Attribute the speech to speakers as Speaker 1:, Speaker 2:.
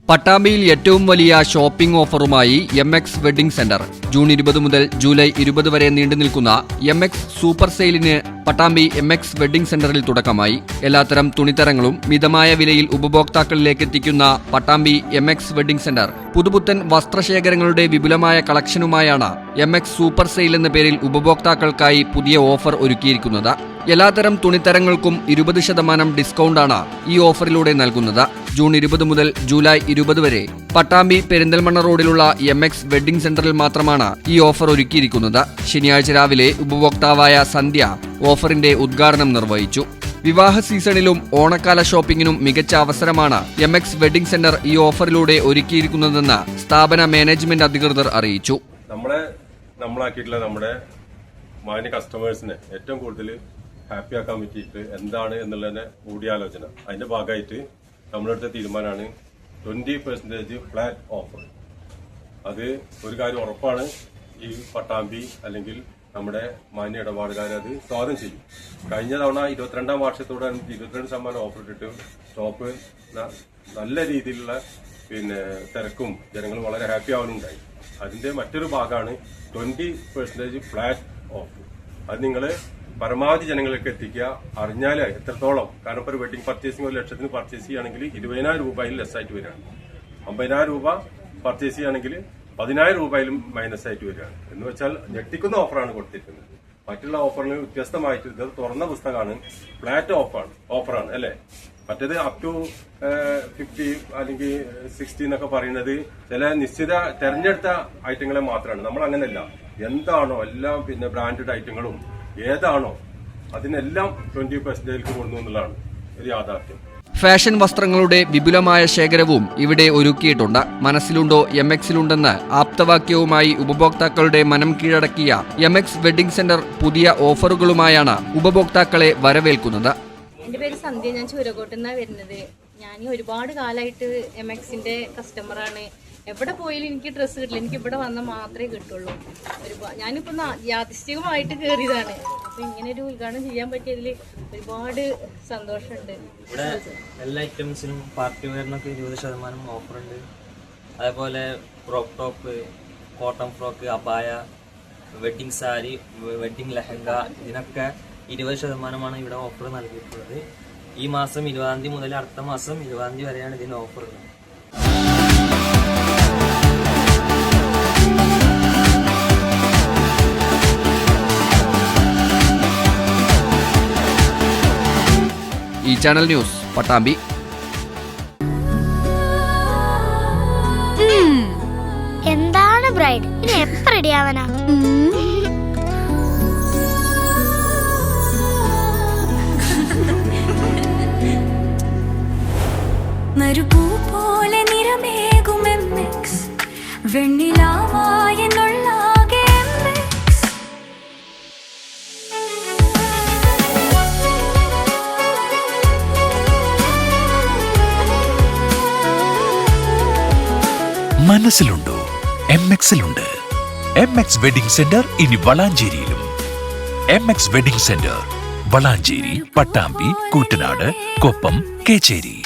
Speaker 1: പട്ടാമ്പിയിൽ ഏറ്റവും വലിയ ഷോപ്പിംഗ് ഓഫറുമായി MX വെഡ്ഡിംഗ് സെന്റർ. ജൂൺ 20 മുതൽ ജൂലൈ 20 വരെ നീണ്ടുനിൽക്കുന്ന MX സൂപ്പർ സെയിലിന് പട്ടാമ്പി MX വെഡ്ഡിംഗ് സെന്ററിൽ തുടക്കമായി. എല്ലാത്തരം തുണിത്തരങ്ങളും മിതമായ വിലയിൽ ഉപഭോക്താക്കളിലേക്ക് എത്തിക്കുന്ന പട്ടാമ്പി MX വെഡ്ഡിംഗ് സെന്റർ പുതുപുത്തൻ വസ്ത്രശേഖരങ്ങളുടെ വിപുലമായ കളക്ഷനുമായാണ് MX സൂപ്പർ സെയിൽ എന്ന പേരിൽ ഉപഭോക്താക്കൾക്കായി പുതിയ ഓഫർ ഒരുക്കിയിരിക്കുന്നത്. എല്ലാത്തരം തുണിത്തരങ്ങൾക്കും 20% ഡിസ്കൗണ്ടാണ് ഈ ഓഫറിലൂടെ നൽകുന്നത്. ജൂൺ 20 മുതൽ ജൂലൈ 20 വരെ പട്ടാമ്പി പെരിന്തൽമണ്ണ റോഡിലുള്ള MX വെഡ്ഡിംഗ് സെന്ററിൽ മാത്രമാണ് ഈ ഓഫർ ഒരുക്കിയിരിക്കുന്നത്. ശനിയാഴ്ച രാവിലെ ഉപഭോക്താവായ സന്ധ്യ ഓഫറിന്റെ ഉദ്ഘാടനം നിർവഹിച്ചു. വിവാഹ സീസണിലും ഓണക്കാല ഷോപ്പിംഗിനും മികച്ച അവസരമാണ് MX വെഡ്ഡിംഗ് സെന്റർ ഈ ഓഫറിലൂടെ ഒരുക്കിയിരിക്കുന്നതെന്ന് സ്ഥാപന മാനേജ്മെന്റ് അധികൃതർ അറിയിച്ചു.
Speaker 2: നമ്മളാക്കിയിട്ടുള്ള നമ്മുടെ മാന്യ കസ്റ്റമേഴ്സിനെ ഏറ്റവും കൂടുതൽ ഹാപ്പി ആക്കാൻ പറ്റിയിട്ട് എന്താണ് എന്നുള്ളതിന്റെ കൂടിയാലോചന, അതിന്റെ ഭാഗമായിട്ട് നമ്മളെടുത്ത തീരുമാനമാണ് 20% ഫ്ലാറ്റ് ഓഫർ. അത് ഒരു കാര്യം ഉറപ്പാണ്, ഈ പട്ടാമ്പി അല്ലെങ്കിൽ നമ്മുടെ മാന്യ ഇടപാടുകാർ അത് സ്വാഗതം ചെയ്യും. കഴിഞ്ഞ തവണ 22ാം വാർഷികത്തോടെ 22% ഓഫർ ഇട്ടിട്ട് ഷോപ്പ് നല്ല രീതിയിലുള്ള തിരക്കും ജനങ്ങൾ വളരെ ഹാപ്പി ആവാനുണ്ടായി. അതിന്റെ മറ്റൊരു ഭാഗമാണ് 20% ഫ്ലാറ്റ് ഓഫർ. അത് നിങ്ങൾ പരമാവധി ജനങ്ങളിലേക്ക് എത്തിക്കുക. അറിഞ്ഞാൽ എത്രത്തോളം, കാരണം ഇപ്പോൾ ഒരു വെഡിങ് പർച്ചേസിംഗ് 1 ലക്ഷത്തിന് പർച്ചേസ് ചെയ്യുകയാണെങ്കിൽ 20,000 രൂപയിൽ ലെസ് ആയിട്ട് വരികയാണ്. 50,000 രൂപ പർച്ചേസ് ചെയ്യുകയാണെങ്കിൽ 10,000 രൂപയിലും മൈനസ് ആയിട്ട് വരികയാണ്. എന്ന് വെച്ചാൽ ഞെട്ടിക്കുന്ന ഓഫറാണ് കൊടുത്തിരിക്കുന്നത്. മറ്റുള്ള ഓഫറിന് വ്യത്യസ്തമായിട്ട് ഇത് തുറന്ന പുസ്തകമാണ്, ഫ്ലാറ്റ് ഓഫറാണ് അല്ലെ. മറ്റേത് അപ് ടു 50 അല്ലെങ്കിൽ 60 എന്നൊക്കെ പറയുന്നത് ചില നിശ്ചിത തെരഞ്ഞെടുത്ത ഐറ്റങ്ങളെ മാത്രമാണ്. നമ്മൾ അങ്ങനെയല്ല, എന്താണോ എല്ലാം ബ്രാൻഡഡ് ഐറ്റങ്ങളും ഏതാണോ അതിനെല്ലാം 20% കൊടുക്കുന്നു എന്നുള്ളതാണ് ഒരു യാഥാർത്ഥ്യം.
Speaker 1: ഫാഷൻ വസ്ത്രങ്ങളുടെ വിപുലമായ ശേഖരവും ഇവിടെ ഒരുക്കിയിട്ടുണ്ട്. മനസ്സിലുണ്ടോ MXലുണ്ടെന്ന് ആപ്തവാക്യവുമായി ഉപഭോക്താക്കളുടെ മനം കീഴടക്കിയ MX വെഡ്ഡിംഗ് സെന്റർ പുതിയ ഓഫറുകളുമായാണ് ഉപഭോക്താക്കളെ വരവേൽക്കുന്നത്.
Speaker 3: എന്റെ പേര് സന്ധ്യ, ഞാൻ ചൂരക്കോട്ടുനിന്നാണ് വരുന്നത്. ഞാൻ ഒരുപാട് കാലമായിട്ട് MXന്റെ കസ്റ്റമറാണ്. എവിടെ പോയാലും എനിക്ക് ഡ്രസ്സ് കിട്ടില്ല, എനിക്ക് ഇവിടെ വന്നാൽ മാത്രമേ കിട്ടുള്ളൂ. ഞാനിപ്പോ യാദൃശ്ചികമായിട്ട് കയറിയതാണ്. അപ്പൊ ഇങ്ങനെ ഒരു ഉദ്ഘാടനം ചെയ്യാൻ പറ്റിയതിൽ ഒരുപാട് സന്തോഷമുണ്ട്.
Speaker 4: ഇവിടെ എല്ലാ ഐറ്റംസിനും പാർട്ടി വെയറിനൊക്കെ 20% ഓഫറുണ്ട്. അതേപോലെ ക്രോപ്പ് ടോപ്പ്, കോട്ടൺ ഫ്രോക്ക്, അബായ, വെഡ്ഡിംഗ് സാരി, വെഡ്ഡിംഗ് ലെഹങ്ക, ഇതിനൊക്കെ 20% ഇവിടെ ഓഫർ നൽകിയിട്ടുള്ളത്. ഈ മാസം 20-ാം തീയതി മുതൽ അടുത്ത മാസം 20-ാം തീയതി വരെയാണ് ഇതിന് ഓഫർ ഉള്ളത്.
Speaker 1: ഈ ചാനൽ ന്യൂസ് പട്ടാമ്പി.
Speaker 5: എന്താണ് ബ്രൈഡ്, ഇനി എപ്പോ റെഡി ആവാനാ?
Speaker 6: നറുപൂ പോലെ നിറമേകും MX വെണ്ണിലാവായ
Speaker 7: മനസ്സിലുണ്ടോ? MXലുണ്ട്. MX വെഡ്ഡിംഗ് സെന്റർ ഇനി വളാഞ്ചേരിയിലും. MX wedding centre Valanchery, Pattambi, Koottanad, Koppam, Kecheri.